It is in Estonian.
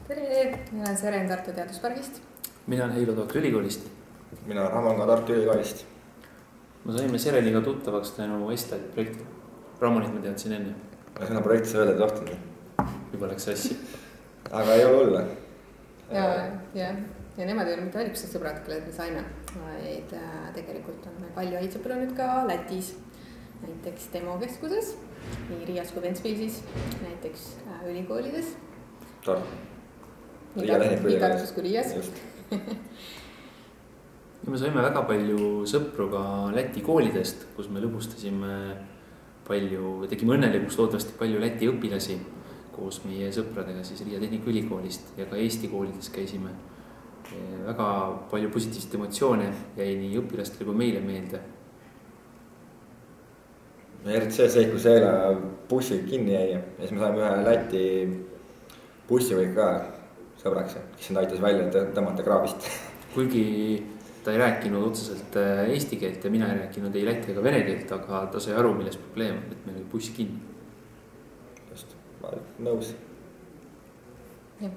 tere, mina olen Seren Tartu Teaduspargist. Mina olen Heilo Tootri ülikoolist. Mina olen Ramon ka Tartu ülikoolist. Ma saime Sereniga tuttavaks tänu Estate projekti. Ramonit ma teadsin enne. Sinna projekti sa öelda tohtinud. Juba läks asja. Aga ei ole hull. Ja nemad ei ole mitte ainult sõbrad, kellelt me saime, vaid tegelikult on palju häid sõpru nüüd ka Lätis. Näiteks Demo keskuses, nii Riias kui Ventspilsis, näiteks ülikoolides. Nii Tartus kui Riias. Ja me saime väga palju sõpru ka Läti koolidest, kus me lõbustasime palju, tegime õnnelikuks loodavasti palju Läti õpilasi koos meie sõpradega siis Riia Tehnikaülikoolist ja ka Eesti koolides käisime. Väga palju positiivset emotsioone jäi nii õpilastele kui meile meelde. Eriti see, kui see bussi kinni jäi ja siis me saime ühe Läti bussivõiga ka sõbraks, kes end aitas välja tõmmata kraabist. Kuigi ta ei rääkinud otseselt eesti keelt ja mina ei rääkinud ei läti ega vene keelt, aga ta sai aru, milles probleem, et meil oli buss kinni. Just, ma olen nõus. Jah.